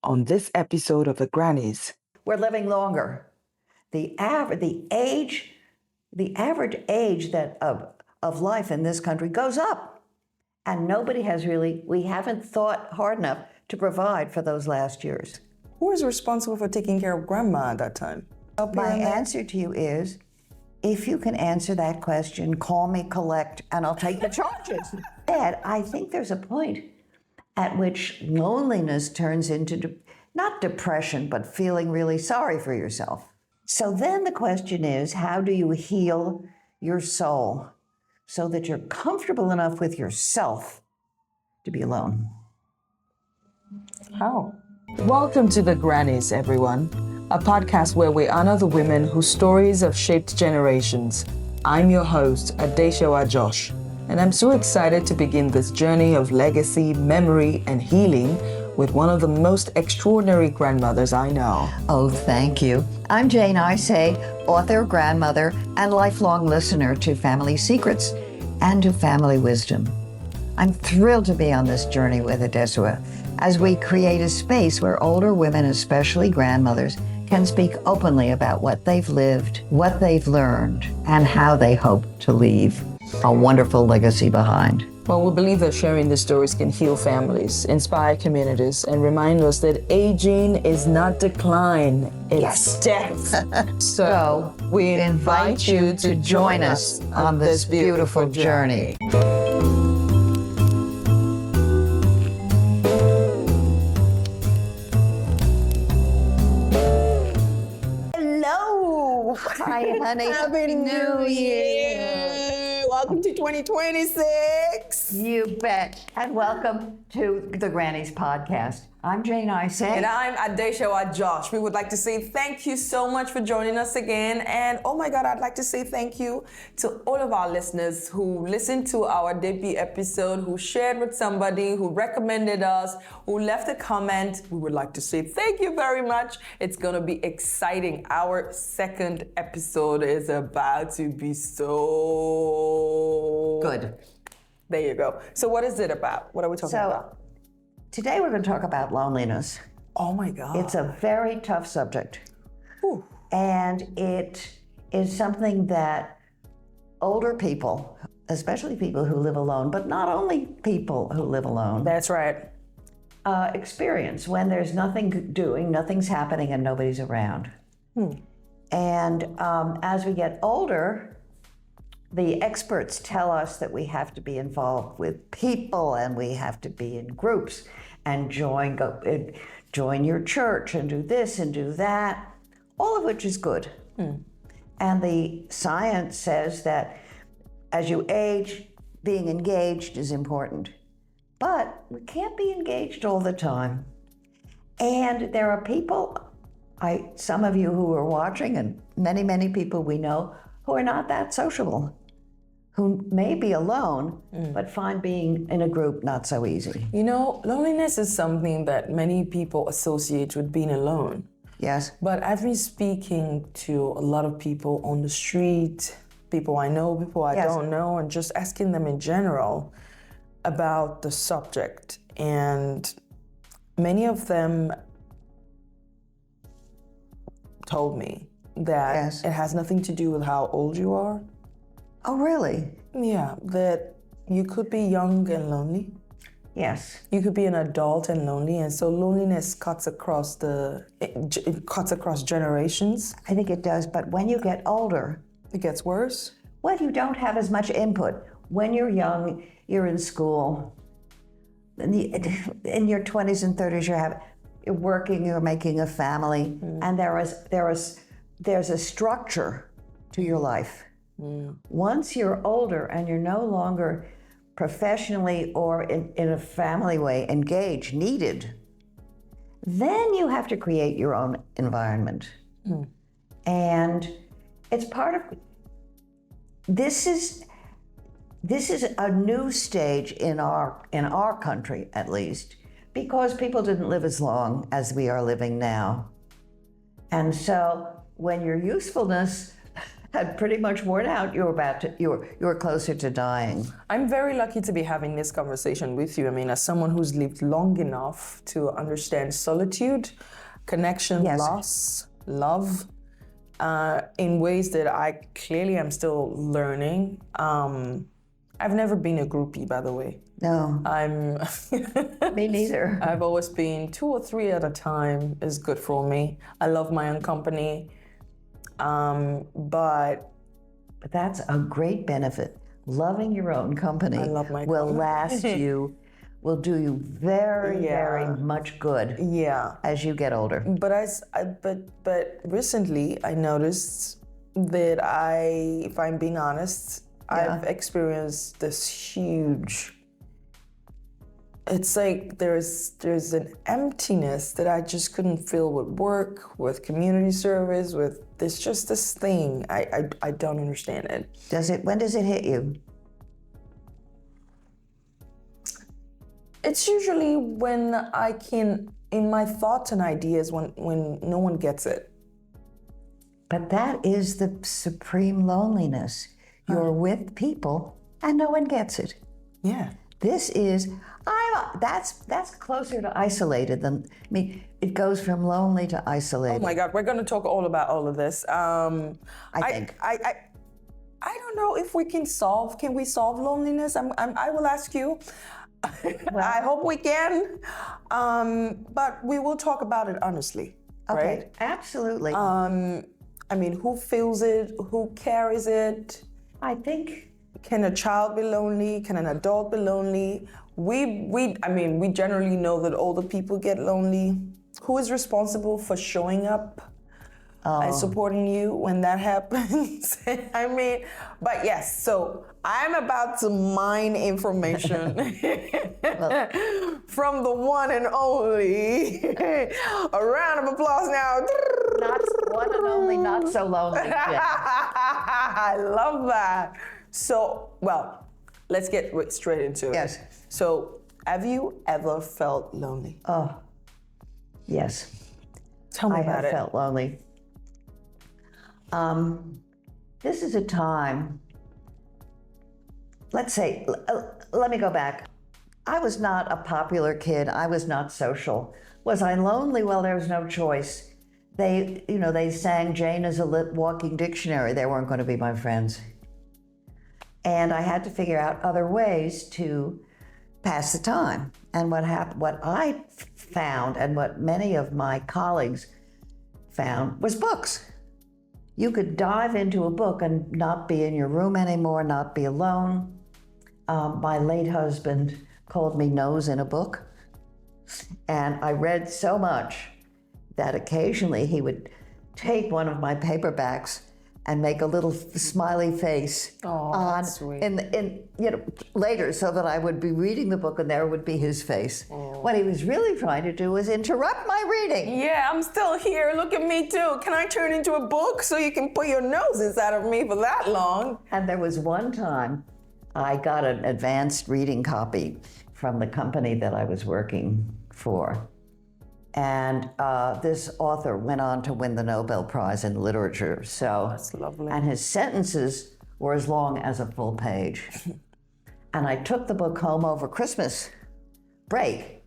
on this episode of the Grannies. We're living longer. The average age of life in this country goes up. And we haven't thought hard enough to provide for those last years. Who is responsible for taking care of grandma at that time? My answer to you is, if you can answer that question, call me collect, and I'll take the charges. Ed, I think there's a point at which loneliness turns into, not depression, but feeling really sorry for yourself. So then the question is, how do you heal your soul so that you're comfortable enough with yourself to be alone? How? Welcome to the Grannies, everyone, a podcast where we honor the women whose stories have shaped generations. I'm your host, Adeshewa Josh, and I'm so excited to begin this journey of legacy, memory, and healing with one of the most extraordinary grandmothers I know. Oh, thank you. I'm Jane Ice, author, grandmother, and lifelong listener to Family Secrets and to Family Wisdom. I'm thrilled to be on this journey with Adeshewa as we create a space where older women, especially grandmothers, can speak openly about what they've lived, what they've learned, and how they hope to leave a wonderful legacy behind. Well, we believe that sharing these stories can heal families, inspire communities, and remind us that aging is not decline, it's death. So we invite you to join us on this beautiful journey. Hello! Hi, honey. Happy New Year! Welcome to 2026. You bet. And welcome to the Grannies Podcast. I'm Jane Ice. And I'm Adeshewa Josh. We would like to say thank you so much for joining us again. And oh my God, I'd like to say thank you to all of our listeners who listened to our debut episode, who shared with somebody, who recommended us, who left a comment. We would like to say thank you very much. It's going to be exciting. Our second episode is about to be so Good. There you go. So what is it about? What are we talking about? Today we're going to talk about loneliness. Oh my God. It's a very tough subject. Whew. And it is something that older people, especially people who live alone, but not only people who live alone. That's right. Experience when there's nothing doing, nothing's happening, and nobody's around. And as we get older, the experts tell us that we have to be involved with people and we have to be in groups and join your church and do this and do that, all of which is good. And the science says that as you age, being engaged is important. But we can't be engaged all the time. And there are people, some of you who are watching and many, many people we know who are not that sociable, who may be alone, but find being in a group not so easy. You know, loneliness is something that many people associate with being alone. Yes. But I've been speaking to a lot of people on the street, people I know, people I don't know, and just asking them in general about the subject. And many of them told me that it has nothing to do with how old you are. Oh, really? Yeah, that you could be young and lonely. Yes. You could be an adult and lonely, and so loneliness cuts across generations. I think it does, but when you get older, it gets worse. Well, you don't have as much input. When you're young, you're in school. In your 20s and 30s, you're working, you're making a family, and there's a structure to your life. Once you're older and you're no longer professionally or in a family way engaged, needed, then you have to create your own environment. And it's part of, this is a new stage in our country, at least, because people didn't live as long as we are living now. And so when your usefulness had pretty much worn out, you were closer to dying. I'm very lucky to be having this conversation with you. I mean, as someone who's lived long enough to understand solitude, connection, Yes. loss, love, in ways that I clearly am still learning. I've never been a groupie, by the way. No, I'm me neither. I've always been 2 or 3 at a time is good for me. I love my own company. But That's a great benefit. Loving your own company love my will company. last you, will do you very, Yeah. very much good yeah, as you get older. but but recently I noticed that if I'm being honest, I've experienced this huge. It's like there's an emptiness that I just couldn't fill with work, with community service, with there's just this thing. I don't understand it. When does it hit you? It's usually when I can, in my thoughts and ideas, when no one gets it. But that is the supreme loneliness. You're with people and no one gets it. Yeah. This is, that's closer to isolated than, I mean, it goes from lonely to isolated. Oh my God, we're going to talk all about all of this. I think. I don't know if we can solve loneliness? I will ask you. I hope we can. But we will talk about it honestly, Okay, right? absolutely. I mean, who feels it? Who carries it? I think, Can a child be lonely? Can an adult be lonely? We generally know that older people get lonely. Who is responsible for showing up and supporting you when that happens? I mean, but yes, so I'm about to mine information from the one and only. A round of applause now. not one and only, not so lonely. Jen. I love that. So, well, let's get straight into it. Yes. So, have you ever felt lonely? Oh, yes. Tell me I about have it. felt lonely. This is a time, let's say, let me go back. I was not a popular kid. I was not social. Was I lonely? Well, there was no choice. They sang Jane is a walking dictionary. They weren't going to be my friends. And I had to figure out other ways to pass the time. And what I found, and what many of my colleagues found, was books. You could dive into a book and not be in your room anymore, not be alone. My late husband called me nose in a book. And I read so much that occasionally he would take one of my paperbacks and make a little smiley face that's sweet. later, so that I would be reading the book and there would be his face. What he was really trying to do was interrupt my reading. Yeah, I'm still here. Look at me too. Can I turn into a book so you can put your nose inside of me for that long? And there was one time I got an advanced reading copy from the company that I was working for. And this author went on to win the Nobel Prize in Literature. So That's lovely. And his sentences were as long as a full page. And I took the book home over Christmas break,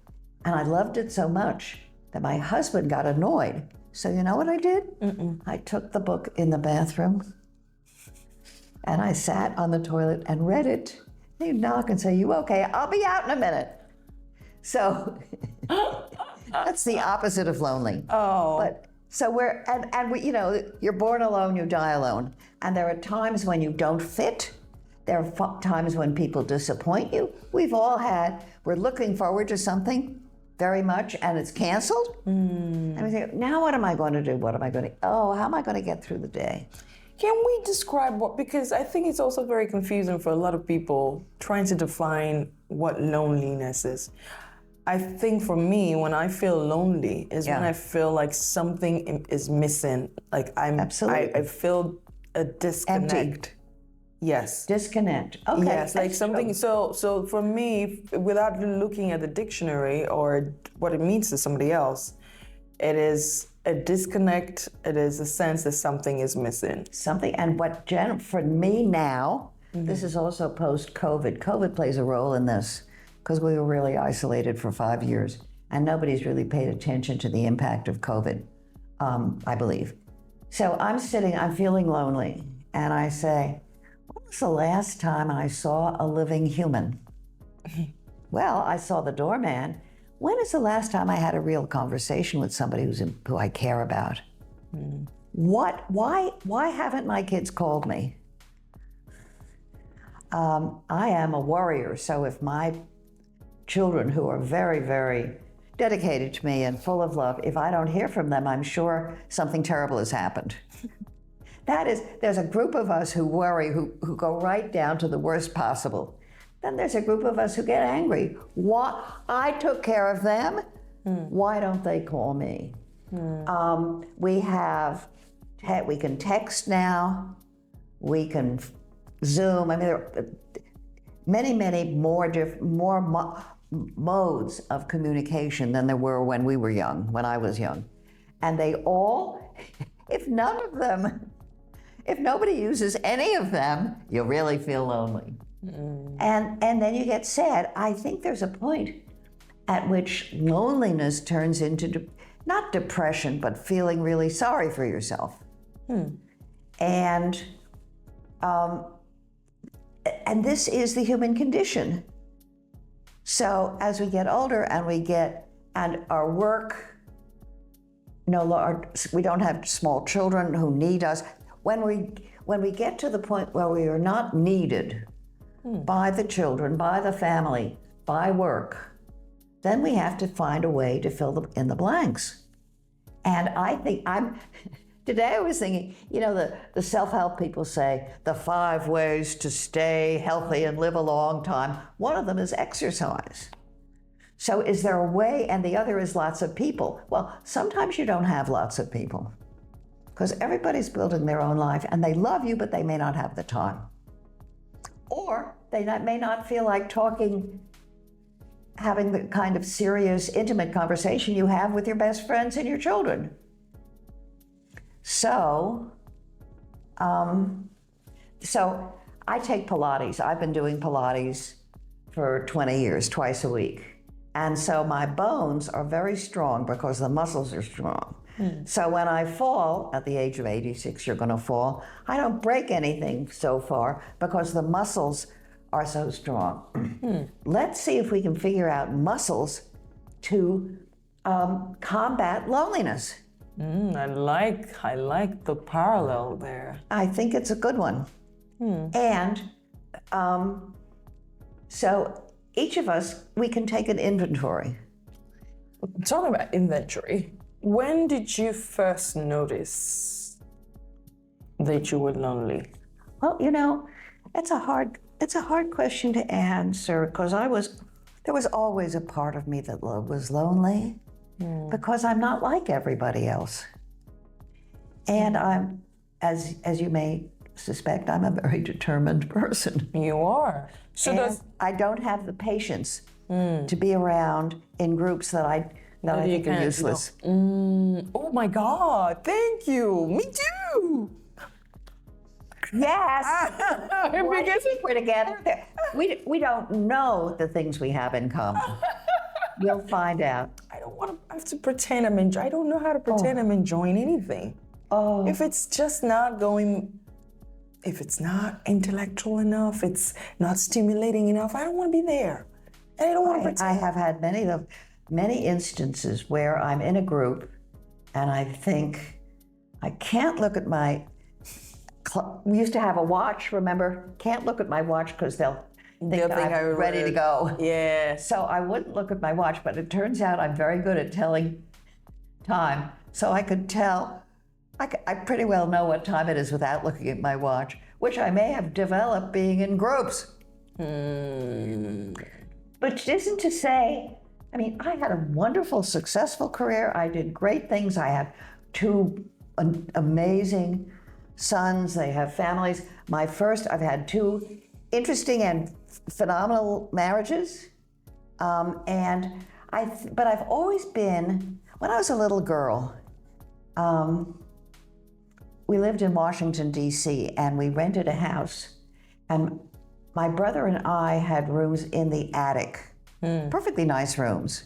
and I loved it so much that my husband got annoyed. So you know what I did? I took the book in the bathroom, and I sat on the toilet and read it. He'd knock and say, "You okay? I'll be out in a minute." So that's the opposite of lonely. Oh. But so you're born alone, you die alone. And there are times when you don't fit. There are times when people disappoint you. We're looking forward to something very much and it's canceled. And we think, now what am I going to do? How am I going to get through the day? Can we describe because I think it's also very confusing for a lot of people trying to define what loneliness is. I think for me, when I feel lonely is when I feel like something is missing. Like Absolutely. I feel a disconnect. Empty. Yes. Disconnect. Okay. Yes, like something. So for me, without looking at the dictionary or what it means to somebody else, it is a disconnect. It is a sense that something is missing. Something, and for me now, this is also post-COVID. COVID plays a role in this because we were really isolated for 5 years and nobody's really paid attention to the impact of COVID, I believe. So I'm feeling lonely, and I say, when was the last time I saw a living human? Well, I saw the doorman. When is the last time I had a real conversation with somebody who I care about? Why haven't my kids called me? I am a warrior, so if my children, who are very, very dedicated to me and full of love, if I don't hear from them, I'm sure something terrible has happened. There's a group of us who worry, who go right down to the worst possible. Then there's a group of us who get angry. Why? I took care of them. Why don't they call me? We can text now. We can Zoom. I mean, there are many more modes of communication than there were when we were young, when I was young. And they all, if nobody uses any of them, you really feel lonely. And then you get sad. I think there's a point at which loneliness turns into not depression, but feeling really sorry for yourself. And this is the human condition. So as we get older and our work, we don't have small children who need us. When we get to the point where we are not needed by the children, by the family, by work, then we have to find a way to fill in the blanks. And I think today I was thinking, the self-help people say the 5 ways to stay healthy and live a long time. One of them is exercise. So is there a way, and the other is lots of people. Well, sometimes you don't have lots of people because everybody's building their own life and they love you, but they may not have the time. Or they may not feel like having the kind of serious, intimate conversation you have with your best friends and your children. So I take Pilates. I've been doing Pilates for 20 years, twice a week. And so my bones are very strong because the muscles are strong. So when I fall, at the age of 86, you're going to fall, I don't break anything so far because the muscles are so strong. Let's see if we can figure out muscles to combat loneliness. I like the parallel there. I think it's a good one. And so each of us, we can take an inventory. Talking about inventory, when did you first notice that you were lonely? Well, it's a hard question to answer because there was always a part of me that was lonely because I'm not like everybody else. And I'm, as you may suspect, I'm a very determined person. You are. So I don't have the patience to be around in groups that I think are useless. Oh my God, thank you. Me too. Yes. We're together. We don't know the things we have in common. We'll find out. I have to pretend I don't know how to pretend I'm enjoying anything. If it's just not going, if it's not intellectual enough, it's not stimulating enough, I don't want to be there. And I don't want to pretend. I have had many instances where I'm in a group and I think, I can't look at we used to have a watch, remember? Can't look at my watch because they'll think I'm ready to go. Yeah. So I wouldn't look at my watch, but it turns out I'm very good at telling time. So I could tell, I pretty well know what time it is without looking at my watch, which I may have developed being in groups. Which isn't to say, I had a wonderful, successful career. I did great things. I have 2 amazing sons. They have families. I've had 2 interesting and phenomenal marriages. But I've always been, when I was a little girl, we lived in Washington, D.C., and we rented a house. And my brother and I had rooms in the attic, perfectly nice rooms.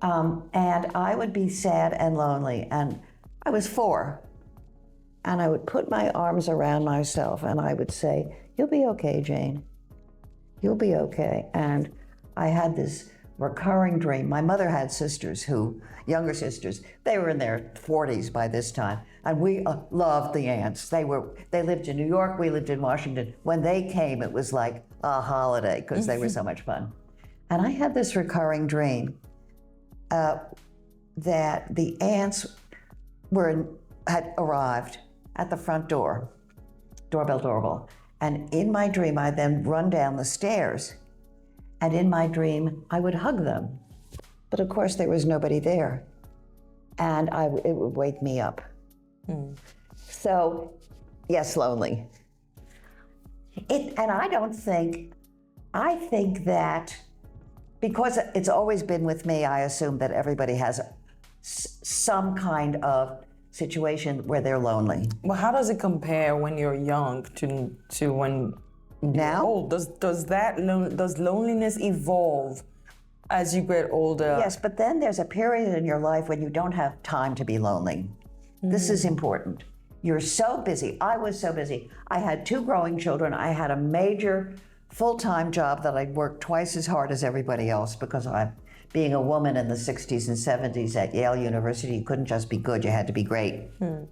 And I would be sad and lonely, and I was 4. And I would put my arms around myself and I would say, "You'll be okay, Jane. You'll be okay." And I had this recurring dream. My mother had sisters younger sisters, they were in their 40s by this time, and we loved the aunts. They lived in New York, we lived in Washington. When they came, it was like a holiday because they were so much fun. And I had this recurring dream that the aunts had arrived at the front doorbell. And in my dream, I'd then run down the stairs. And in my dream, I would hug them. But of course, there was nobody there. And it would wake me up. So, yes, lonely. And I think that because it's always been with me, I assume that everybody has some kind of situation where they're lonely. Well, how does it compare when you're young to when now? you're old? Does loneliness evolve as you get older? Yes, but then there's a period in your life when you don't have time to be lonely. This is important. You're so busy. I was so busy. I had 2 growing children. I had a major full-time job that I worked twice as hard as everybody else because being a woman in the 60s and 70s at Yale University, you couldn't just be good, you had to be great. And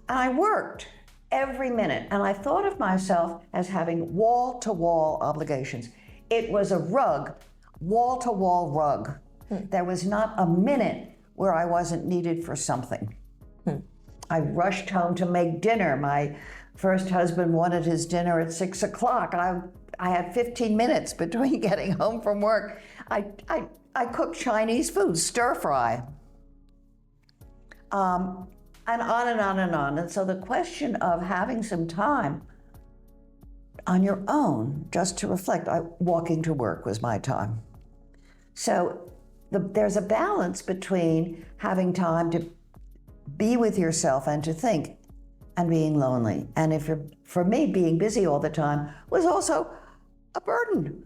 I worked every minute, and I thought of myself as having wall-to-wall obligations. It was a rug, wall-to-wall rug. There was not a minute where I wasn't needed for something. I rushed home to make dinner. My first husband wanted his dinner at 6 o'clock. I had 15 minutes between getting home from work. I cooked Chinese food, stir fry, and on and on and on. And so the question of having some time on your own, just to reflect, walking to work was my time. So there's a balance between having time to be with yourself and to think, and being lonely. And for me, being busy all the time was also a burden.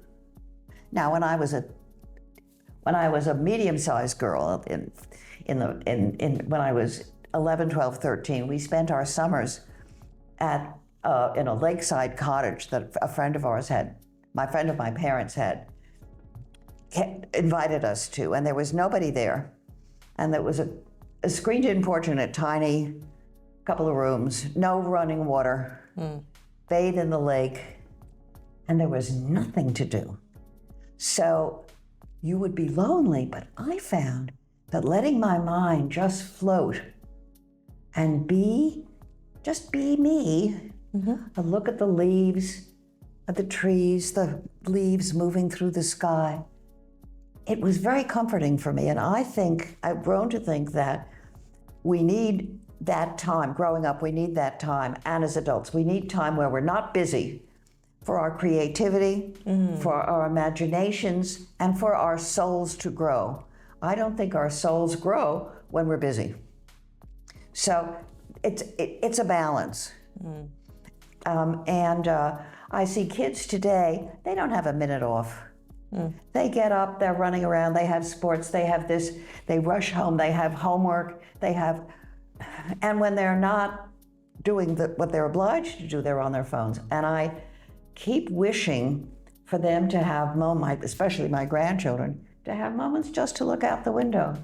Now, when I was a medium-sized girl, when I was 11, 12, 13, we spent our summers in a lakeside cottage that a friend of ours had, my friend of my parents had invited us to, and there was nobody there. And there was a screened-in porch in a tiny couple of rooms, no running water, bathe in the lake, and there was nothing to do. So you would be lonely, but I found that letting my mind just float and just be me, I look at the leaves, at the trees, the leaves moving through the sky. It was very comforting for me, and I've grown to think that we need that time. Growing up, we need that time, and as adults, we need time where we're not busy for our creativity, for our imaginations, and for our souls to grow. I don't think our souls grow when we're busy. So it's a balance. I see kids today, they don't have a minute off. They get up, they're running around, they have sports, they have this, they rush home, they have homework, and when they're not doing what they're obliged to do, they're on their phones. And I keep wishing for them to have moments, especially my grandchildren, to have moments just to look out the window,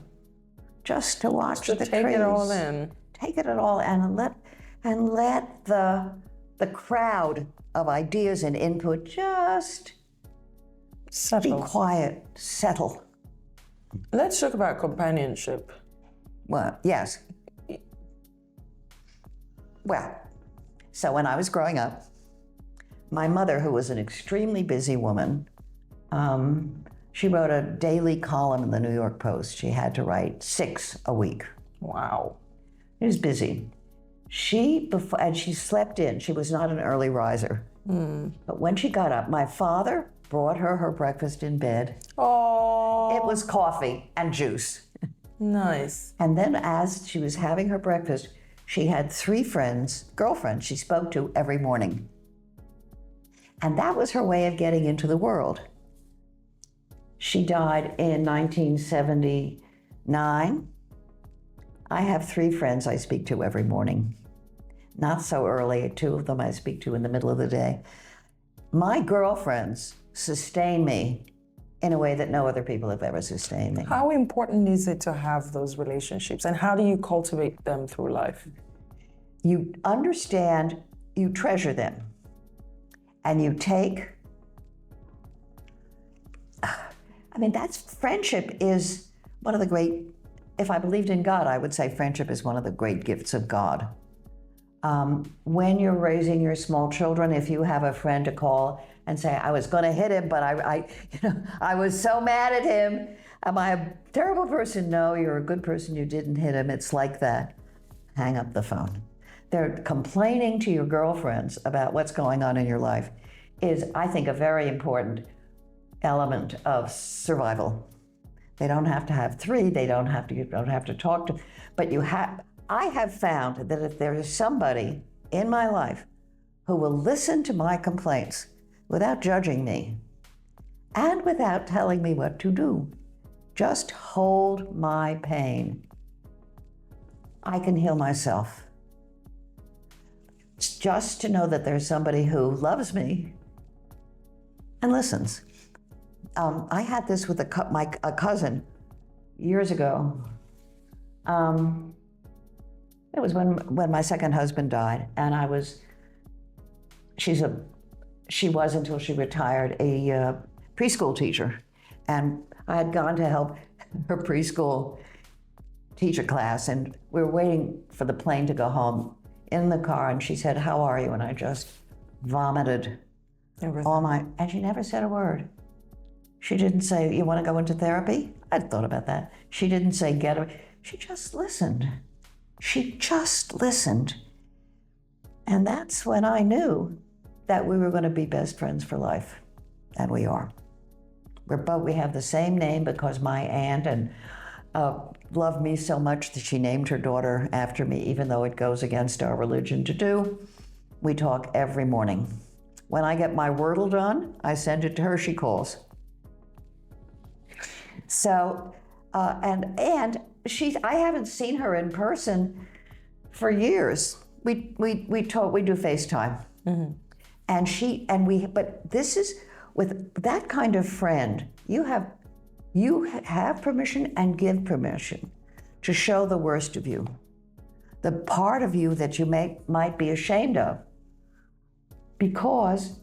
just to watch the trees. Take it all in. Take it all and let the crowd of ideas and input just settle. Be quiet, settle. Let's talk about companionship. Well, yes. Well, so when I was growing up, my mother, who was an extremely busy woman, she wrote a daily column in the New York Post. She had to write 6 a week. Wow. She was busy. And she slept in. She was not an early riser. But when she got up, my father brought her breakfast in bed. Oh. It was coffee and juice. Nice. And then as she was having her breakfast, she had 3 girlfriends she spoke to every morning. And that was her way of getting into the world. She died in 1979. I have 3 friends I speak to every morning. Not so early, 2 of them I speak to in the middle of the day. My girlfriends sustain me in a way that no other people have ever sustained me. How important is it to have those relationships, and how do you cultivate them through life? You understand, you treasure them, and you take, friendship is one of the great, if I believed in God, I would say friendship is one of the great gifts of God. When you're raising your small children, if you have a friend to call and say, I was going to hit him, but I was so mad at him. Am I a terrible person? No, you're a good person. You didn't hit him. It's like that. Hang up the phone. They're complaining to your girlfriends about what's going on in your life is, I think, a very important element of survival. They don't have to have 3. You don't have to talk to, but I have found that if there is somebody in my life who will listen to my complaints without judging me and without telling me what to do, just hold my pain, I can heal myself. Just to know that there's somebody who loves me and listens. I had this with a cousin years ago. It was when my second husband died, and she was until she retired a preschool teacher, and I had gone to help her preschool teacher class, and we were waiting for the plane to go home in the car, and she said, "How are you?" And I just vomited and she never said a word. She didn't say, "You want to go into therapy?" I'd thought about that. She didn't say, "Get away." She just listened. She just listened. And that's when I knew that we were going to be best friends for life. And we are. We have the same name because my aunt loved me so much that she named her daughter after me, even though it goes against our religion to do. We talk every morning. When I get my Wordle done, I send it to her, she calls. So, and I haven't seen her in person for years. We do FaceTime. Mm-hmm. But this is, with that kind of friend, you have permission and give permission to show the worst of you, the part of you that you might be ashamed of, because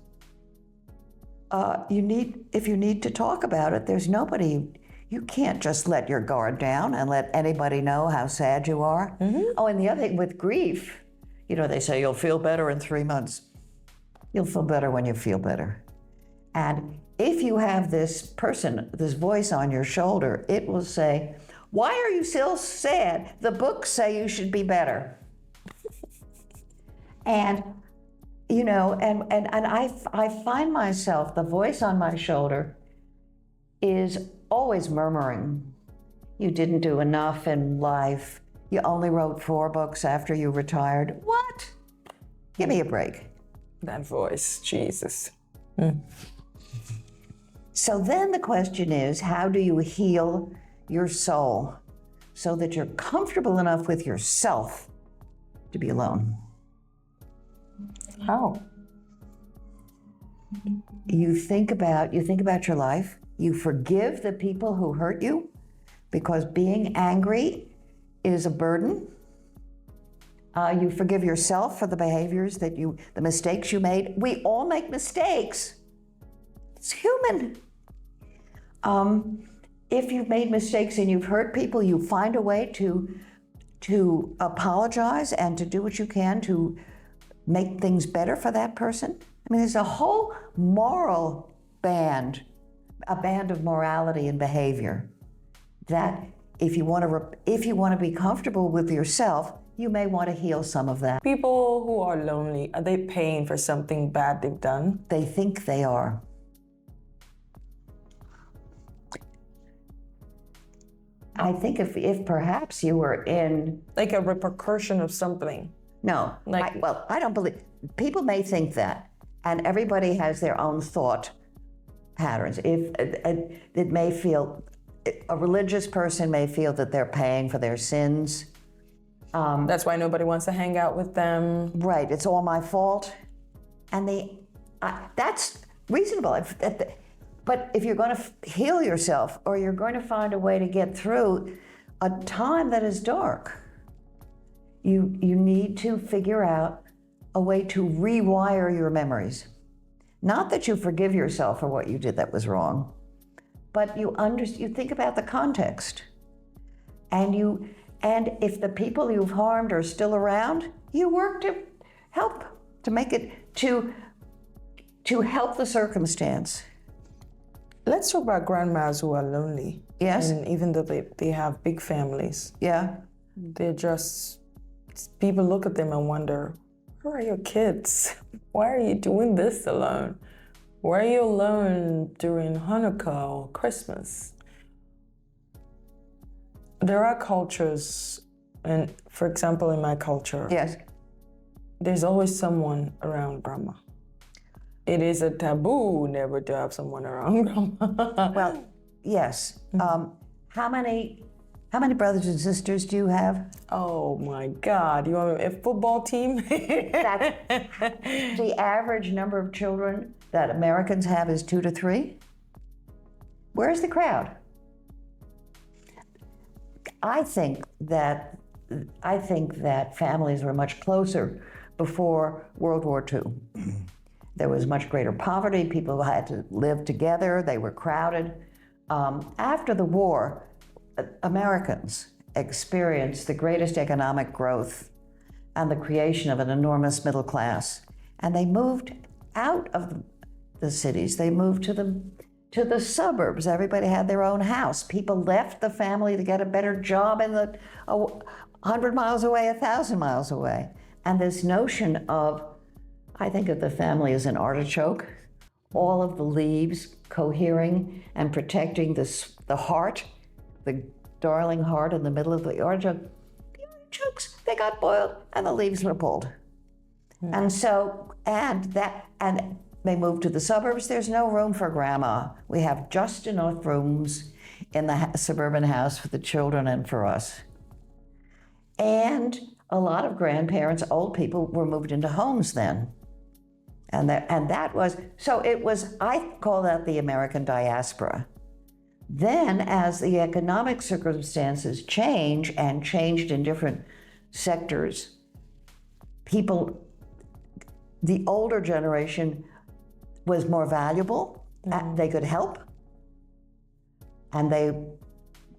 if you need to talk about it, there's nobody. You can't just let your guard down and let anybody know how sad you are. Mm-hmm. Oh, and the other thing with grief, they say you'll feel better in 3 months. You'll feel better when you feel better. And if you have this voice on your shoulder, it will say, "Why are you still sad? The books say you should be better." And, I find myself, the voice on my shoulder is always murmuring. You didn't do enough in life. You only wrote 4 books after you retired. What? Give me a break. That voice, Jesus. So then the question is, how do you heal your soul so that you're comfortable enough with yourself to be alone? How? You think about your life. You forgive the people who hurt you, because being angry is a burden. You forgive yourself for the behaviors the mistakes you made. We all make mistakes. It's human. If you've made mistakes and you've hurt people, you find a way to apologize and to do what you can to make things better for that person. There's a whole moral band, a band of morality and behavior that if you want to be comfortable with yourself, you may want to heal some of that. People who are lonely, are they paying for something bad they've done? They think they are. I think if perhaps you were in... Like a repercussion of something. No, I don't believe... People may think that, and everybody has their own thought patterns. If it may feel... A religious person may feel that they're paying for their sins. That's why nobody wants to hang out with them. Right, it's all my fault. And that's reasonable. But if you're going to heal yourself, or you're going to find a way to get through a time that is dark, you need to figure out a way to rewire your memories. Not that you forgive yourself for what you did that was wrong, but you think about the context. And if the people you've harmed are still around, you work to help, to make it, to help the circumstance. Let's talk about grandmas who are lonely. Yes. And even though they have big families. Yeah. They're just, people look at them and wonder, where are your kids? Why are you doing this alone? Why are you alone during Hanukkah or Christmas? There are cultures, and for example, in my culture, Yes. there's always someone around grandma. It is a taboo never to have someone around grandma. Well, yes. How many brothers and sisters do you have? Oh my God, you want a football team? That's the average number of children that Americans have is 2 to 3. Where's the crowd? I think that families were much closer before World War II. There was much greater poverty. People had to live together. They were crowded. After the war, Americans experienced the greatest economic growth and the creation of an enormous middle class. And they moved out of the cities. They moved to the suburbs. Everybody had their own house. People left the family to get a better job in 100 miles away, 1,000 miles away. And this notion of, I think of the family as an artichoke, all of the leaves cohering and protecting the heart, the darling heart in the middle of the artichoke. The artichokes, they got boiled and the leaves were pulled. And so, and they moved to the suburbs. There's no room for grandma. We have just enough rooms in the suburban house for the children and for us. And a lot of grandparents, old people, were moved into homes then. And that was, so it was, I call that the American diaspora. Then, as the economic circumstances change and changed in different sectors, people, the older generation was more valuable. They could help, and they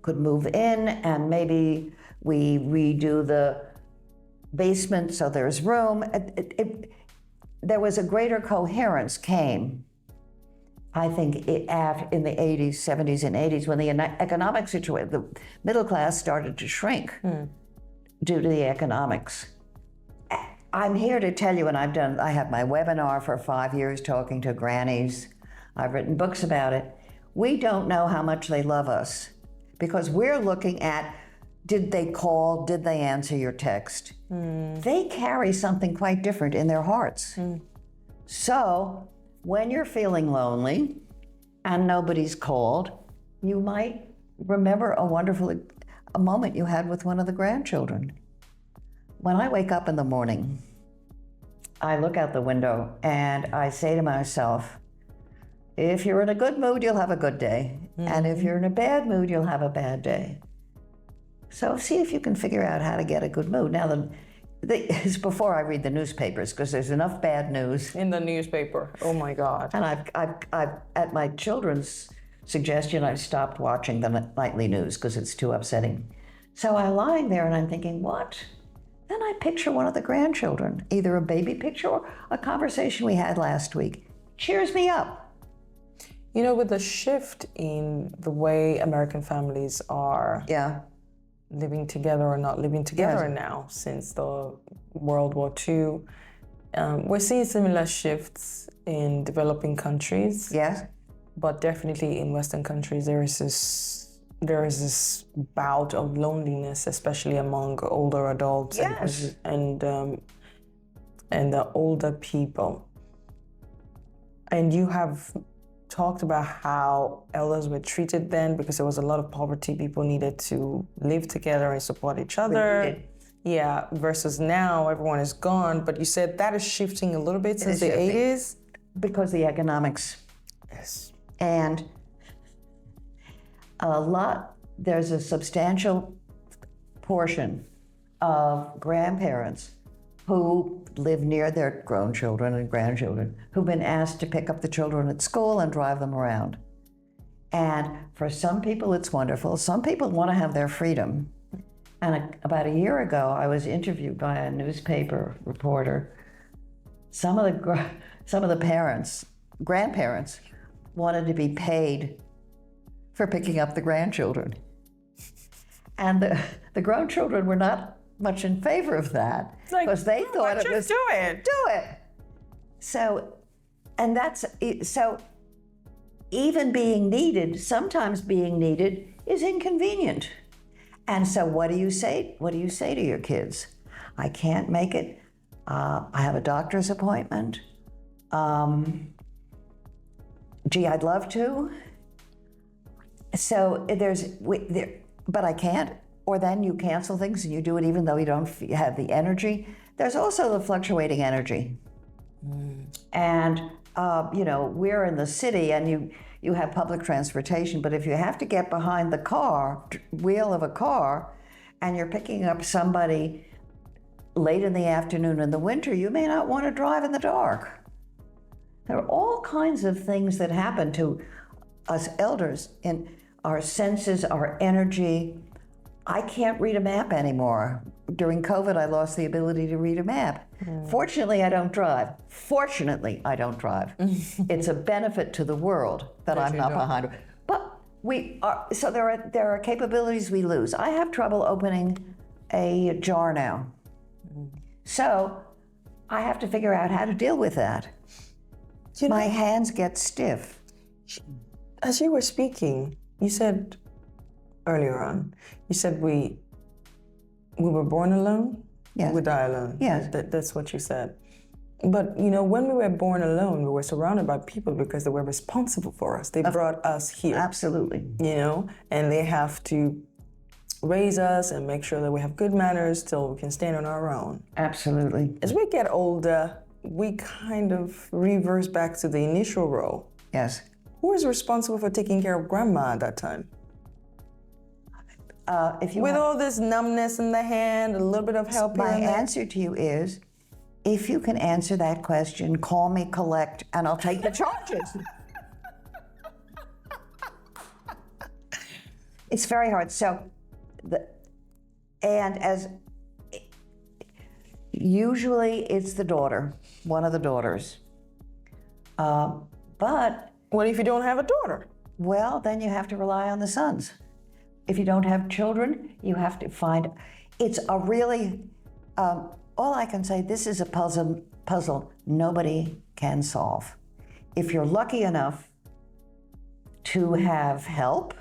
could move in, and maybe we redo the basement so there's room. There was a greater coherence came, I think, in the 80s, 70s, and 80s, when the economic situation, the middle class started to shrink due to the economics. I'm here to tell you, and I have my webinar for 5 years talking to grannies. I've written books about it. We don't know how much they love us because we're looking at, did they call, did they answer your text? They carry something quite different in their hearts. So when you're feeling lonely and nobody's called, you might remember a moment you had with one of the grandchildren. When I wake up in the morning, I look out the window and I say to myself, if you're in a good mood, you'll have a good day. And if you're in a bad mood, you'll have a bad day. So see if you can figure out how to get a good mood. Now, it's before I read the nightspapers, because there's enough bad news in the newspaper. Oh my God. And I've at my children's suggestion, I've stopped watching the nightly news because it's too upsetting. So I'm lying there and I'm thinking, what? Then I picture one of the grandchildren, either a baby picture or a conversation we had last week. Cheers me up. You know, with the shift in the way American families are living together or not living together now since the World War II, we're seeing similar shifts in developing countries. Yes. But definitely in Western countries, there is this there is this bout of loneliness, especially among older adults Yes. and the older people. And you have talked about how elders were treated then because there was a lot of poverty. People needed to live together and support each other. did. Yeah, versus now everyone is gone. But you said that is shifting a little bit since the shifting. 80s. Because the economics. Yes. And there's a substantial portion of grandparents who live near their grown children and grandchildren who've been asked to pick up the children at school and drive them around. And for some people, it's wonderful. Some people want to have their freedom. And about a year ago, I was interviewed by a newspaper reporter. Some of the grandparents, wanted to be paid for picking up the grandchildren. And the grown children were not much in favor of that because they thought it was do it. Do it. So even being needed, sometimes being needed is inconvenient. And so what do you say? What do you say to your kids? I can't make it. I have a doctor's appointment. Gee, I'd love to. So but I can't. Or then you cancel things and you do it even though you don't have the energy. There's also the fluctuating energy. And, we're in the city and you have public transportation, but if you have to get behind the wheel of a car, and you're picking up somebody late in the afternoon in the winter, you may not want to drive in the dark. There are all kinds of things that happen to us elders in our senses, our energy. I can't read a map anymore. During COVID, I lost the ability to read a map. Fortunately, I don't drive. It's a benefit to the world that I'm not behind. But there are capabilities we lose. I have trouble opening a jar now. So I have to figure out how to deal with that. My hands get stiff. As you were speaking, you said earlier on, we were born alone, Yes. we die alone. Yes. That's what you said. But, when we were born alone, we were surrounded by people because they were responsible for us. They brought us here. Absolutely. And they have to raise us and make sure that we have good manners till we can stand on our own. Absolutely. As we get older, we kind of reverse back to the initial role. Yes. Who was responsible for taking care of grandma at that time? With all this numbness in the hand, a little bit of help here My and there. answer to you is, if you can answer that question, call me collect, and I'll take the charges. It's very hard. Usually it's the daughter, one of the daughters. But What if you don't have a daughter? well, then you have to rely on the sons. If you don't have children, you have to find. It's a really. All I can say, this is a puzzle nobody can solve. If you're lucky enough to have help,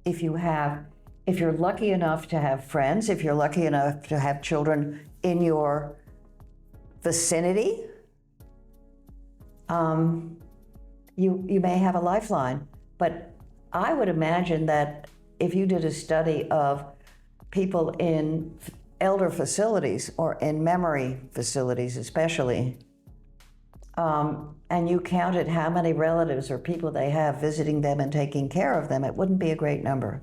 if you're lucky enough to have friends, if you're lucky enough to have children in your vicinity, you may have a lifeline. But I would imagine that if you did a study of people in elder facilities or in memory facilities especially, and you counted how many relatives or people they have visiting them and taking care of them, it wouldn't be a great number.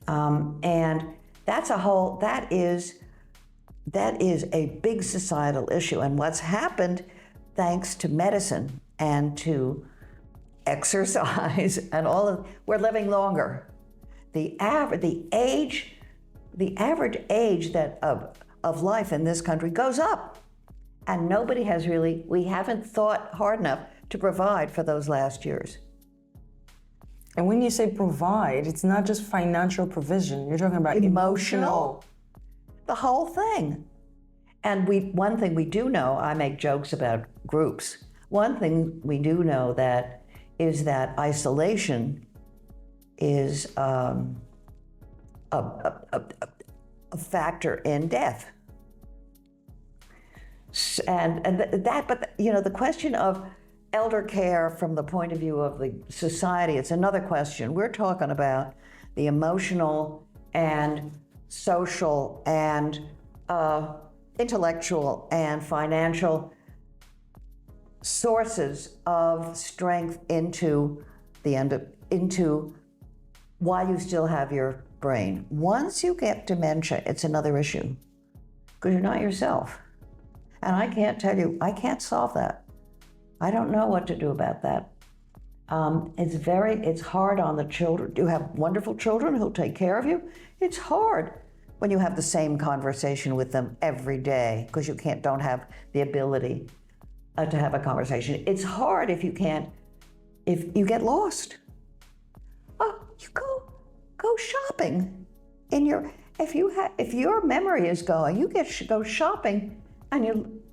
And that is a big societal issue. And what's happened, thanks to medicine and to exercise and we're living longer. The average age of life in this country goes up. And we haven't thought hard enough to provide for those last years. And when you say provide, it's not just financial provision. You're talking about emotional. The whole thing. And one thing we do know, I make jokes about groups. One thing we do know is that isolation is a factor in death. But the question of elder care from the point of view of the society, it's another question. We're talking about the emotional and social and intellectual and financial sources of strength into while you still have your brain. Once you get dementia, it's another issue because you're not yourself. And I can't tell you, I can't solve that. I don't know what to do about that. It's hard on the children. You have wonderful children who'll take care of you. It's hard when you have the same conversation with them every day because you don't have the ability to have a conversation. It's hard if you get lost. Oh, you go shopping. If your memory is going, you go shopping and you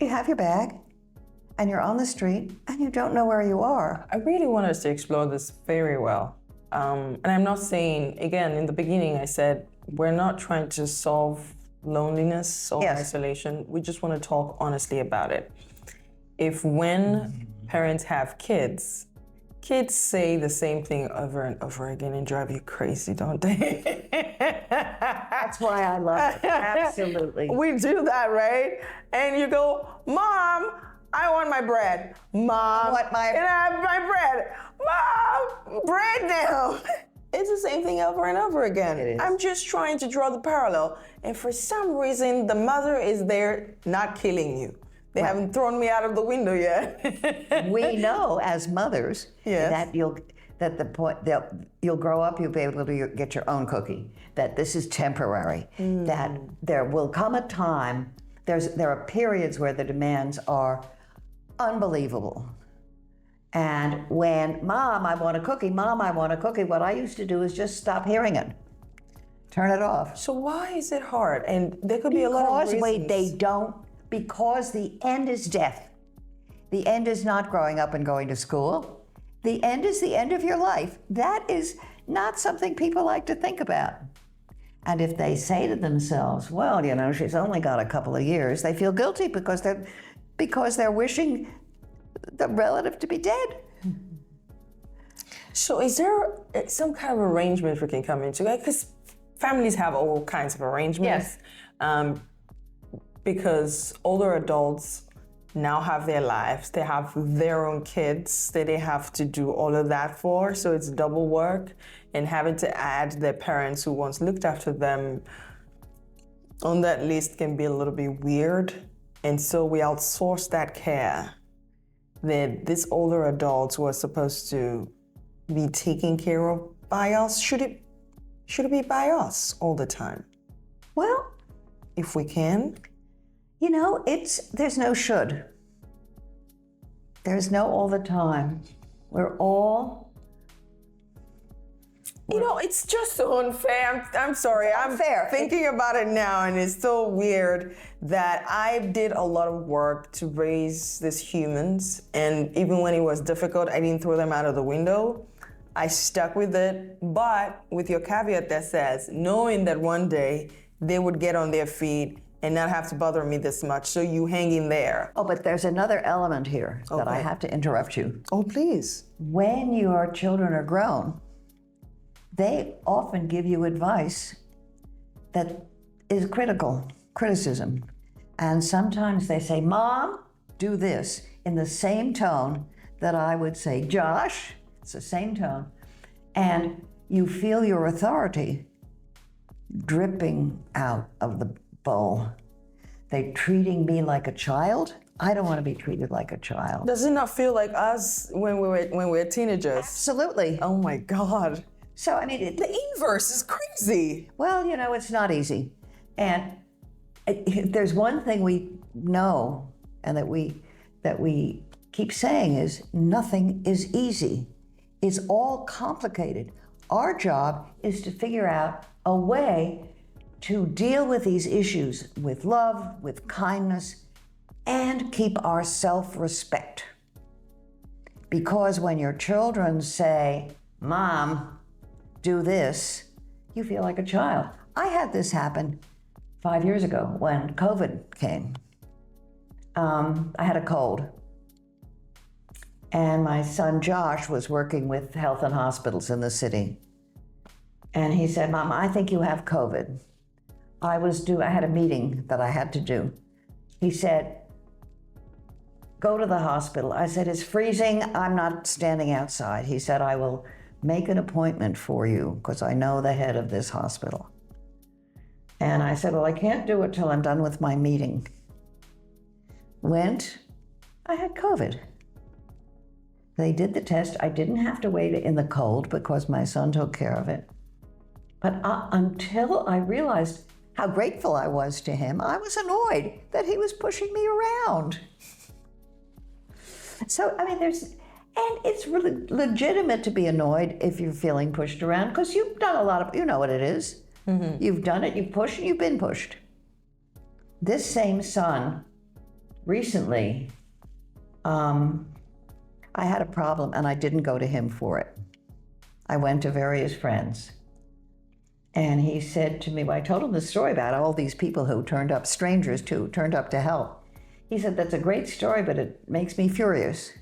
have your bag and you're on the street and you don't know where you are. I really want us to explore this very well. And I'm not saying, again, in the beginning I said, we're not trying to solve loneliness or isolation. We just want to talk honestly about it. When parents have kids say the same thing over and over again and drive you crazy, don't they? That's why I love it. Absolutely. We do that, right? And you go, Mom, I want my bread. Mom, can I have my bread? Mom, bread now. It's the same thing over and over again. It is. I'm just trying to draw the parallel. And for some reason, the mother is there not killing you. They haven't thrown me out of the window yet. We know as mothers that you'll grow up, you'll be able to get your own cookie, that this is temporary, that there will come a time, there are periods where the demands are unbelievable. And when, Mom, I want a cookie, what I used to do is just stop hearing it. Turn it off. So why is it hard? And there could be a lot of reasons. Because the end is death. The end is not growing up and going to school. The end is the end of your life. That is not something people like to think about. And if they say to themselves, well, she's only got a couple of years, they feel guilty because they're wishing the relative to be dead. So is there some kind of arrangement we can come into? Because families have all kinds of arrangements. Yes. Because older adults now have their lives, they have their own kids that they have to do all of that for, so it's double work, and having to add their parents who once looked after them on that list can be a little bit weird, and so we outsource that care that these older adults who are supposed to be taken care of by us. Should it be by us all the time? Well, if we can. There's no should. There's no all the time. It's just so unfair. I'm sorry. I'm thinking about it now, and it's so weird that I did a lot of work to raise these humans, and even when it was difficult, I didn't throw them out of the window. I stuck with it, but with your caveat that says, knowing that one day they would get on their feet and not have to bother me this much, so you hang in there. Oh, but there's another element here that I have to interrupt you. Oh, please. When your children are grown, they often give you advice that is criticism. And sometimes they say, Mom, do this, in the same tone that I would say, Josh, it's the same tone. And you feel your authority dripping out of the bowl. They're treating me like a child. I don't want to be treated like a child. Does it not feel like us when we're teenagers? Absolutely. Oh my God. So, the inverse is crazy. Well, it's not easy. And if there's one thing we know and that we keep saying is nothing is easy. It's all complicated. Our job is to figure out a way to deal with these issues with love, with kindness, and keep our self-respect. Because when your children say, Mom, do this, you feel like a child. I had this happen 5 years ago when COVID came. I had a cold. And my son Josh was working with health and hospitals in the city. And he said, Mom, I think you have COVID. I had a meeting that I had to do. He said, go to the hospital. I said, it's freezing. I'm not standing outside. He said, I will make an appointment for you because I know the head of this hospital. And I said, well, I can't do it till I'm done with my meeting. Went, I had COVID. They did the test. I didn't have to wait in the cold because my son took care of it. But until I realized how grateful I was to him, I was annoyed that he was pushing me around. So, I mean, and it's really legitimate to be annoyed if you're feeling pushed around because you've done a lot of, you know what it is. Mm-hmm. You've done it, you've pushed, you've been pushed. This same son, recently, I had a problem and I didn't go to him for it. I went to various friends. And he said to me, well, I told him the story about all these people who turned up, strangers too, turned up to help. He said, that's a great story, but it makes me furious.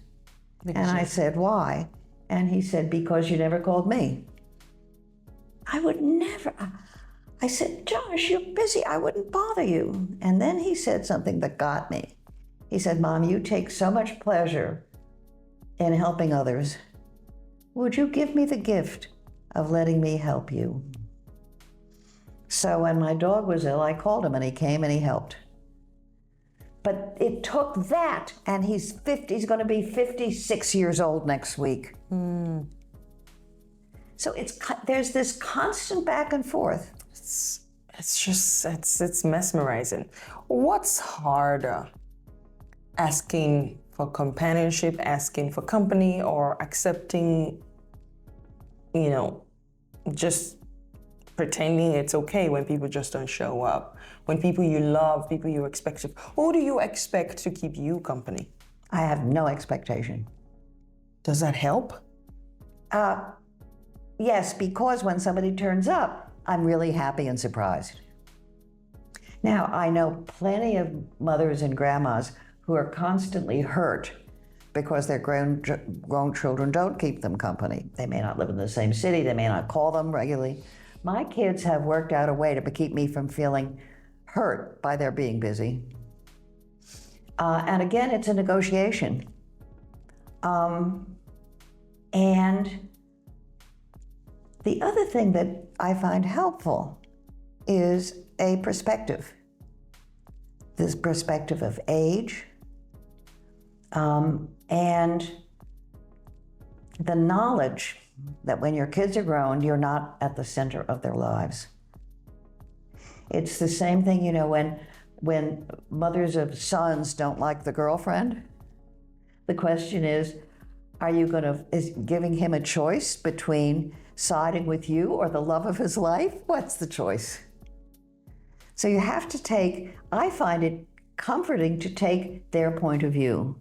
And I said, why? And he said, because you never called me. I would never. I said, Josh, you're busy. I wouldn't bother you. And then he said something that got me. He said, Mom, you take so much pleasure in helping others. Would you give me the gift of letting me help you? So when my dog was ill, I called him and he came and he helped. But it took that, and he's going to be 56 years old next week. Mm. So there's this constant back and forth. It's mesmerizing. What's harder? Asking for companionship, asking for company, or accepting, just pretending it's okay when people just don't show up, when people you love, people you expect to. Who do you expect to keep you company? I have no expectation. Does that help? Yes, because when somebody turns up, I'm really happy and surprised. Now, I know plenty of mothers and grandmas who are constantly hurt because their grown children don't keep them company. They may not live in the same city, they may not call them regularly. My kids have worked out a way to keep me from feeling hurt by their being busy. And again, it's a negotiation. And the other thing that I find helpful is a perspective. This perspective of age, and the knowledge that when your kids are grown, you're not at the center of their lives. It's the same thing, when mothers of sons don't like the girlfriend, the question is giving him a choice between siding with you or the love of his life? What's the choice? So you have to I find it comforting to take their point of view.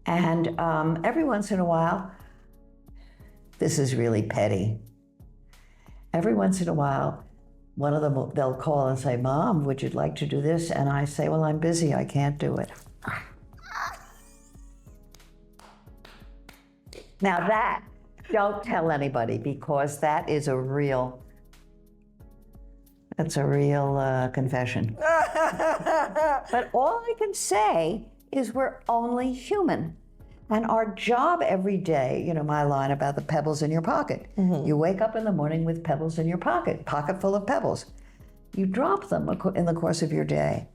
And every once in a while, this is really petty. Every once in a while, one of them, they'll call and say, Mom, would you like to do this? And I say, well, I'm busy, I can't do it. Now that, don't tell anybody, because that is a real confession. But all I can say is we're only human. And our job every day, my line about the pebbles in your pocket. Mm-hmm. You wake up in the morning with pebbles in your pocket full of pebbles. You drop them in the course of your day.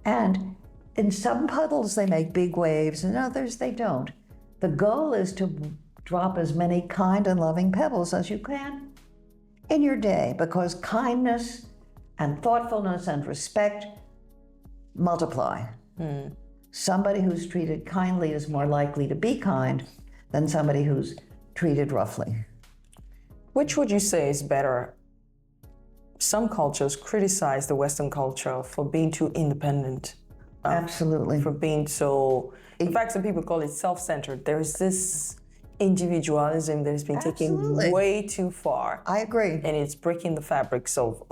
And in some puddles, they make big waves, and others they don't. The goal is to drop as many kind and loving pebbles as you can in your day, because kindness and thoughtfulness and respect multiply. Mm. Somebody who's treated kindly is more likely to be kind than somebody who's treated roughly. Which would you say is better? Some cultures criticize the Western culture for being too independent. Absolutely. For being so, in fact, some people call it self-centered. There's this individualism that has been taken Absolutely. way too far. I agree. And it's breaking the fabrics of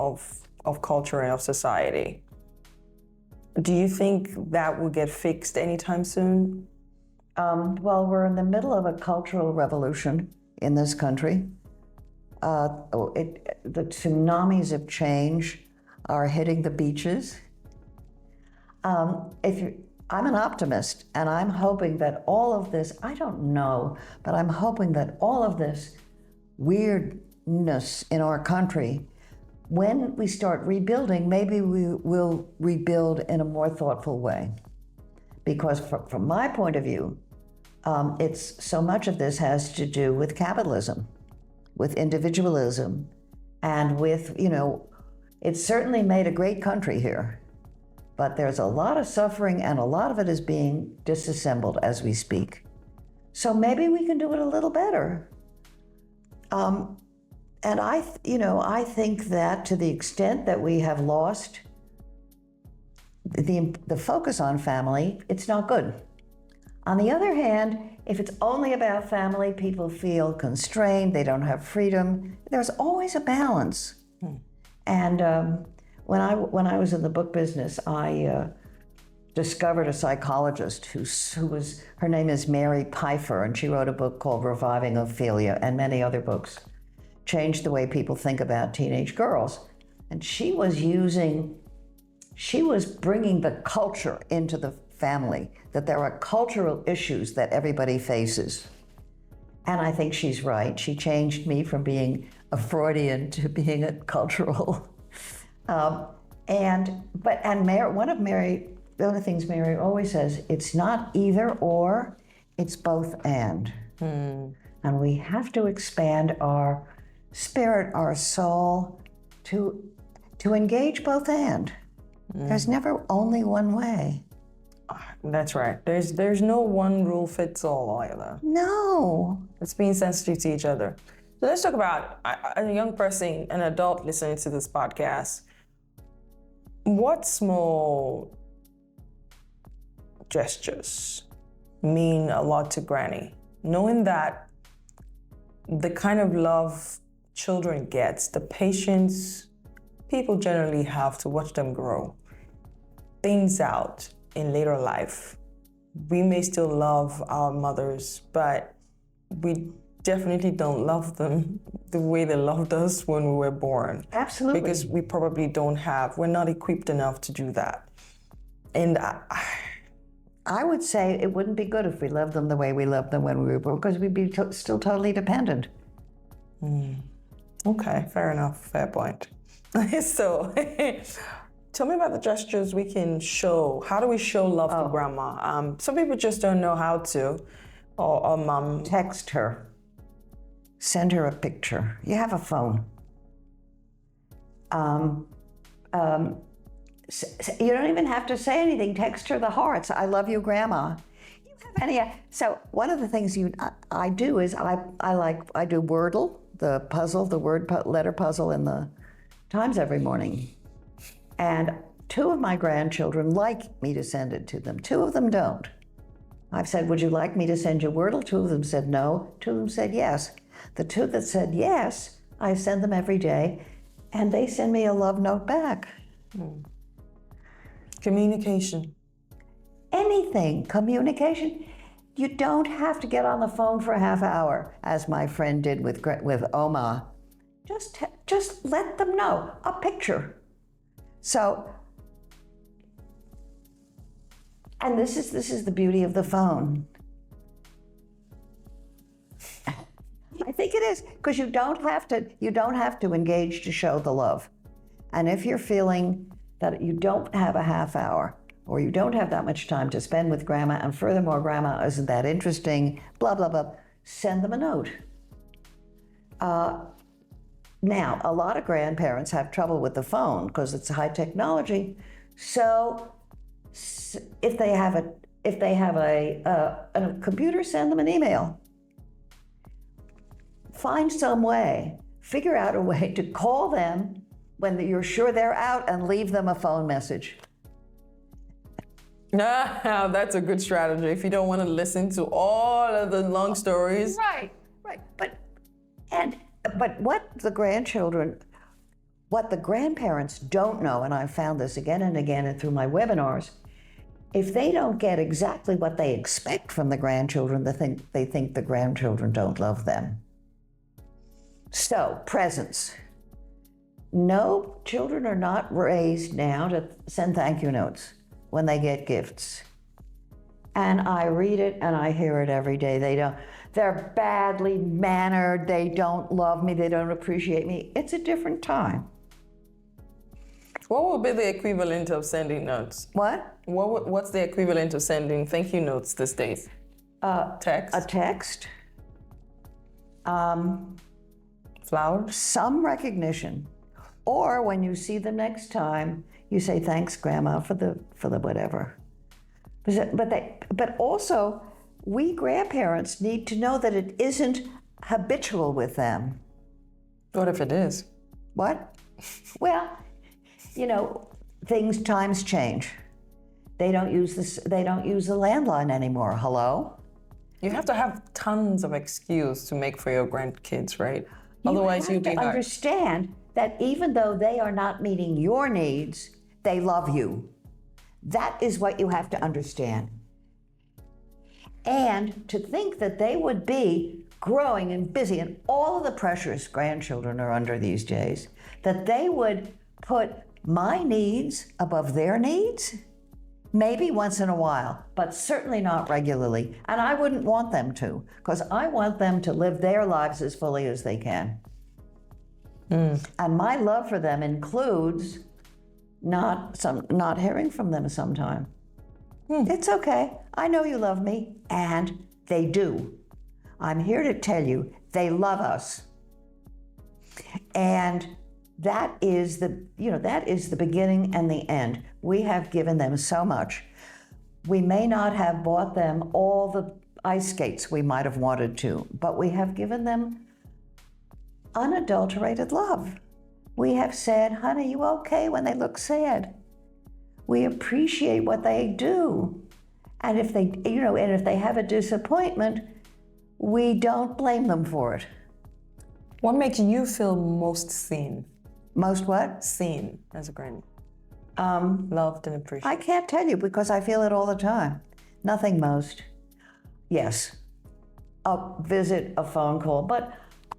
culture and of society. Do you think that will get fixed anytime soon? Well, we're in the middle of a cultural revolution in this country. The tsunamis of change are hitting the beaches. I'm an optimist, and I'm hoping that all of this, I don't know, but I'm hoping that all of this weirdness in our country, when we start rebuilding, maybe we will rebuild in a more thoughtful way. Because from my point of view, it's so much of this has to do with capitalism, with individualism, and with, it's certainly made a great country here. But there's a lot of suffering, and a lot of it is being disassembled as we speak. So maybe we can do it a little better. And I think that to the extent that we have lost the focus on family, it's not good. On the other hand, if it's only about family, people feel constrained, they don't have freedom. There's always a balance. And when I was in the book business, I discovered a psychologist her name is Mary Pfeiffer, and she wrote a book called Reviving Ophelia, and many other books. Changed the way people think about teenage girls. And she was bringing the culture into the family, that there are cultural issues that everybody faces. And I think she's right. She changed me from being a Freudian to being a cultural. The other things Mary always says, it's not either or, it's both and. And we have to expand our spirit, our soul, to engage both and. There's never only one way. That's right. There's no one rule fits all either. No. It's being sensitive to each other. So let's talk about a young person, an adult listening to this podcast. What small gestures mean a lot to Granny? Knowing that the kind of love children get, the patience people generally have to watch them grow things out in later life. We may still love our mothers, but we definitely don't love them the way they loved us when we were born. Absolutely. Because we probably we're not equipped enough to do that. And I would say it wouldn't be good if we loved them the way we loved them when we were born, because we'd be still totally dependent. Okay, fair enough, fair point. So, tell me about the gestures we can show. How do we show love to grandma? Some people just don't know how to, or mom. Text her. Send her a picture. You have a phone. You don't even have to say anything. Text her the hearts. I love you, Grandma. So one of the things I do is I do Wordle, the puzzle, the letter puzzle in the Times every morning. And 2 of my grandchildren like me to send it to them. 2 of them don't. I've said, would you like me to send you Wordle? 2 of them said no. 2 of them said yes. The 2 that said yes, I send them every day, and they send me a love note back. Communication. Anything, communication. You don't have to get on the phone for a half hour, as my friend did with Oma. Just let them know, a picture. So, and this is the beauty of the phone. I think it is, because you don't have to engage to show the love. And if you're feeling that you don't have a half hour, or you don't have that much time to spend with Grandma, and furthermore, Grandma isn't that interesting, blah, blah, blah, send them a note. Now, a lot of grandparents have trouble with the phone because it's high technology. So if they have a computer, send them an email. Find some way, figure out a way to call them when you're sure they're out and leave them a phone message. That's a good strategy. If you don't want to listen to all of the long stories. Right. But what the grandparents don't know, and I've found this again and again and through my webinars, if they don't get exactly what they expect from the grandchildren, they think the grandchildren don't love them. So, presents. No, children are not raised now to send thank you notes when they get gifts. And I read it and I hear it every day. They're badly mannered, they don't love me, they don't appreciate me. It's a different time. What would be the equivalent of sending notes? What? What's the equivalent of sending thank you notes these days? Text? A text. Flowers? Some recognition. Or when you see them next time, you say, thanks, Grandma, for the whatever. But also, we grandparents need to know that it isn't habitual with them. What if it is? What? Well, times change. They don't use the landline anymore. Hello? You have to have tons of excuse to make for your grandkids, right? Otherwise, you'd be hard. Understand that even though they are not meeting your needs, they love you. That is what you have to understand. And to think that they would be growing and busy and all of the pressures grandchildren are under these days, that they would put my needs above their needs, maybe once in a while, but certainly not regularly. And I wouldn't want them to, because I want them to live their lives as fully as they can. And my love for them includes not hearing from them sometime. It's okay. I know you love me, and they do. I'm here to tell you, they love us. And that is the beginning and the end. We have given them so much. We may not have bought them all the ice skates we might have wanted to, but we have given them unadulterated love. We have said, honey, you okay when they look sad? We appreciate what they do. And if they have a disappointment, we don't blame them for it. What makes you feel most seen? Most what? Seen as a granny. Loved and appreciated. I can't tell you because I feel it all the time. Nothing most. Yes, a visit, a phone call, but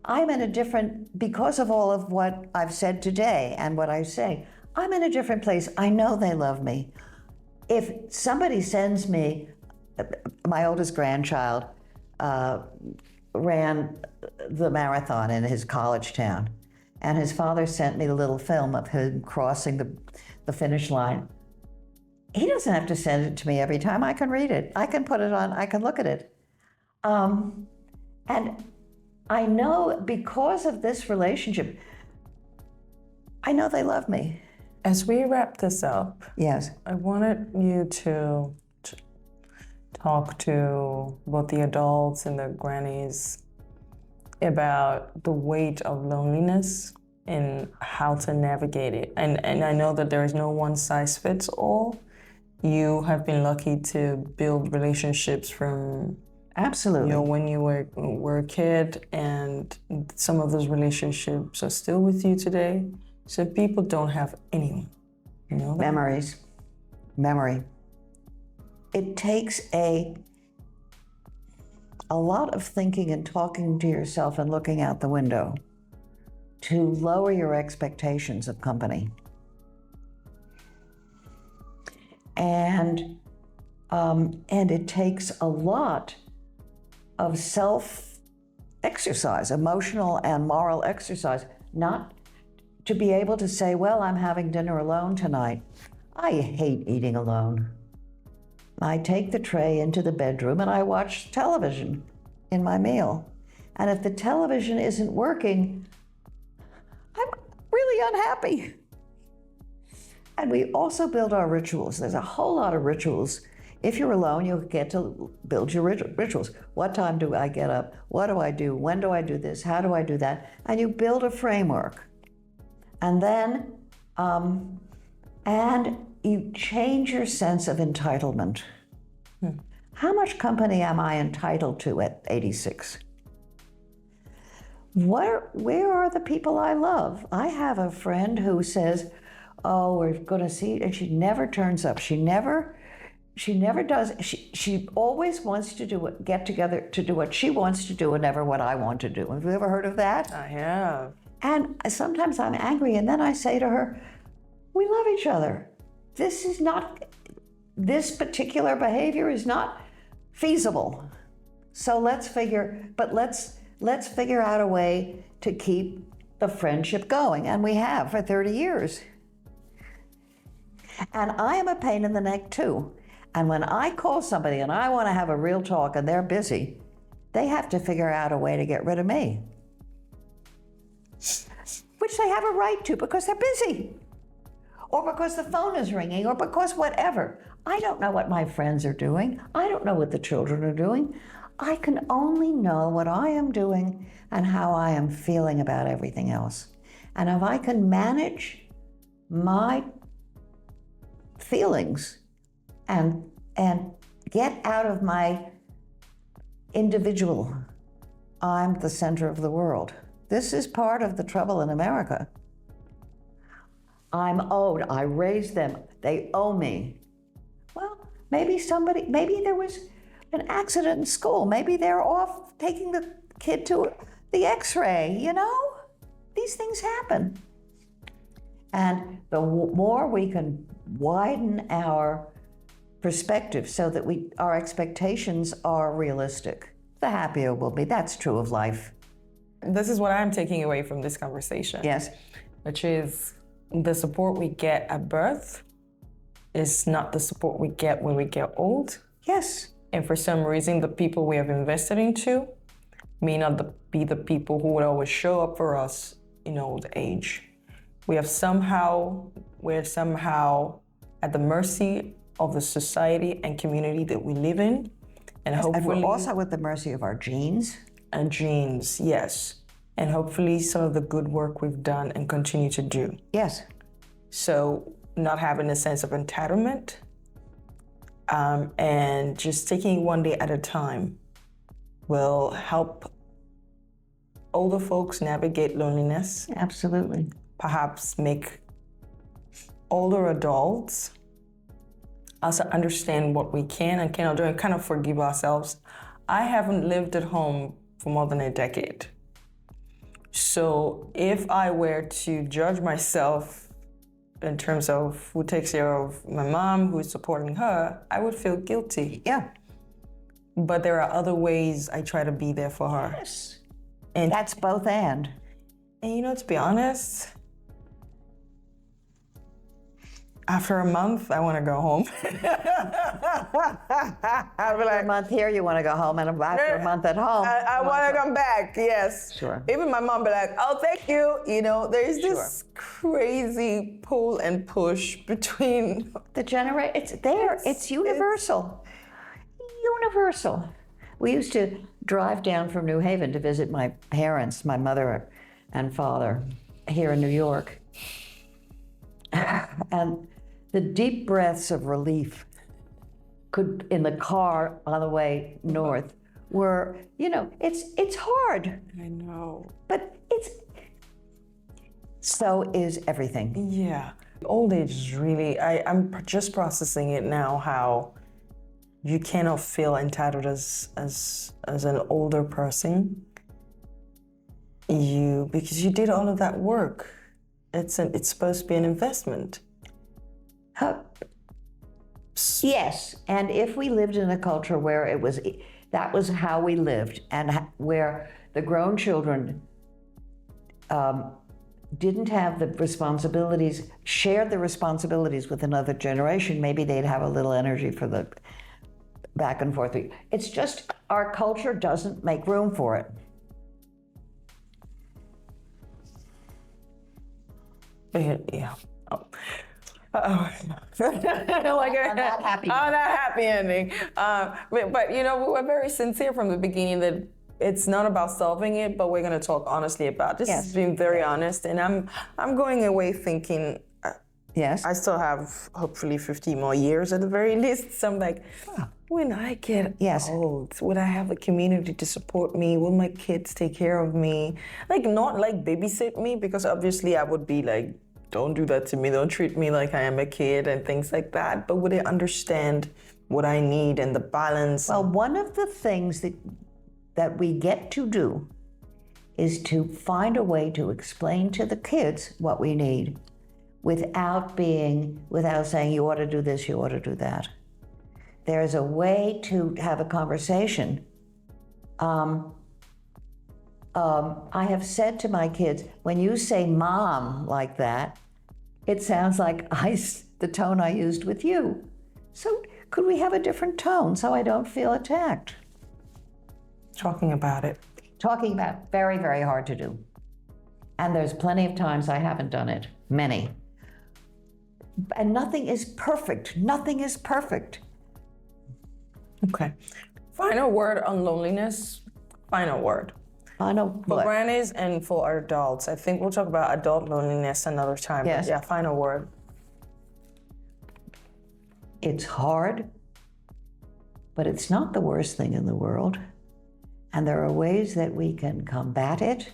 I'm in a different, because of all of what I've said today and what I say, I'm in a different place. I know they love me. If somebody sends me, my oldest grandchild ran the marathon in his college town, and his father sent me the little film of him crossing the finish line. He doesn't have to send it to me every time. I can read it. I can put it on. I can look at it. And I know because of this relationship, I know they love me. As we wrap this up, yes, I wanted you to talk to both the adults and the grannies about the weight of loneliness and how to navigate it. And I know that there is no one size fits all. You have been lucky to build relationships from absolutely, when you were a kid, and some of those relationships are still with you today. So people don't have anyone, Memory. It takes a lot of thinking and talking to yourself and looking out the window to lower your expectations of company. And it takes a lot of self-exercise, emotional and moral exercise, not to be able to say, well, I'm having dinner alone tonight. I hate eating alone. I take the tray into the bedroom and I watch television in my meal. And if the television isn't working, I'm really unhappy. And we also build our rituals. There's a whole lot of rituals. If you're alone, you get to build your rituals. What time do I get up? What do I do? When do I do this? How do I do and you build a framework. And then and you change your sense of entitlement. How much company am I entitled to at 86? Where are the people I love? I have a friend who says, oh, we're going to see, and she never turns up. She never does. She always wants to get together to do what she wants to do and never what I want to do. Have you ever heard of that? I have. And sometimes I'm angry, and then I say to her, we love each other. This particular behavior is not feasible. So let's figure out a way to keep the friendship going. And we have for 30 years. And I am a pain in the neck too. And when I call somebody and I want to have a real talk and they're busy, they have to figure out a way to get rid of me. Which they have a right to because they're busy. Or because the phone is ringing, or because whatever. I don't know what my friends are doing. I don't know what the children are doing. I can only know what I am doing and how I am feeling about everything else. And if I can manage my feelings and get out of my individual, I'm the center of the world. This is part of the trouble in America. I'm owed. I raised them. They owe me. Well, maybe there was an accident in school. Maybe they're off taking the kid to the x-ray, you know? These things happen. And the more we can widen our perspective so that our expectations are realistic, the happier we'll be. That's true of life. This is what I'm taking away from this conversation. Yes. Which is the support we get at birth is not the support we get when we get old. Yes. And for some reason, the people we have invested into may not be the people who would always show up for us in old age. We're somehow at the mercy of the society and community that we live in. And yes, hopefully, and we're also at the mercy of our genes. And genes, yes. And hopefully some of the good work we've done and continue to do. Yes. So not having a sense of entitlement and just taking it one day at a time will help older folks navigate loneliness. Absolutely. Perhaps make older adults also understand what we can and cannot do and kind of forgive ourselves. I haven't lived at home for more than a decade. So if I were to judge myself in terms of who takes care of my mom, who is supporting her, I would feel guilty. Yeah. But there are other ways I try to be there for her. Yes. And that's both and. And you know, to be honest, after a month, I want to go home. I'll be like, a month here, you want to go home, and after a month at home. I want to come back, yes. Sure. Even my mom be like, oh, thank you. You know, there's this crazy pull and push between. It's universal. Universal. We used to drive down from New Haven to visit my parents, my mother and father, here in New York. And the deep breaths of relief in the car on the way north were, it's hard. I know. But so is everything. Yeah. Old age is really, I'm just processing it now, how you cannot feel entitled as an older person. Because you did all of that work. It's supposed to be an investment. Yes, and if we lived in a culture where that was how we lived, and where the grown children didn't have the responsibilities, shared the responsibilities with another generation, maybe they'd have a little energy for the back and forth. It's just our culture doesn't make room for it. Yeah. Oh. Like on that happy ending. But we were very sincere from the beginning that it's not about solving it, but we're going to talk honestly about this. Yes. Being very honest, and I'm going away thinking, Yes. I still have hopefully 50 more years at the very least. So I'm like, when I get old, would I have a community to support me? Will my kids take care of me? Like, not like babysit me, because obviously I would be like, don't do that to me. Don't treat me like I am a kid and things like that. But would they understand what I need and the balance? Well, one of the things that we get to do is to find a way to explain to the kids what we need without saying, you ought to do this, you ought to do that. There's a way to have a conversation. I have said to my kids, when you say mom like that, it sounds like the tone I used with you. So could we have a different tone so I don't feel attacked? Talking about it. Talking about, very, very hard to do. And there's plenty of times I haven't done it, many. And nothing is perfect. Nothing is perfect. Okay. Final word on loneliness. Final word. Final For what? grannies and for our adults. I think we'll talk about adult loneliness another time. Yes. But yeah, final word. It's hard, but it's not the worst thing in the world. And there are ways that we can combat it.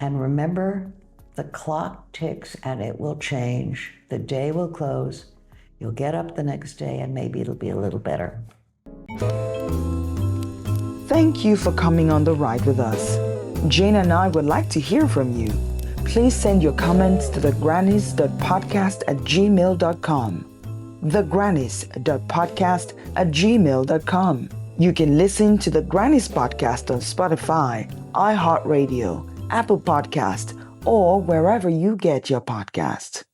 And remember, the clock ticks and it will change. The day will close. You'll get up the next day and maybe it'll be a little better. Thank you for coming on the ride with us. Jane and I would like to hear from you. Please send your comments to thegrannies.podcast@gmail.com. thegrannies.podcast@gmail.com. You can listen to the Grannies Podcast on Spotify, iHeartRadio, Apple Podcast, or wherever you get your podcasts.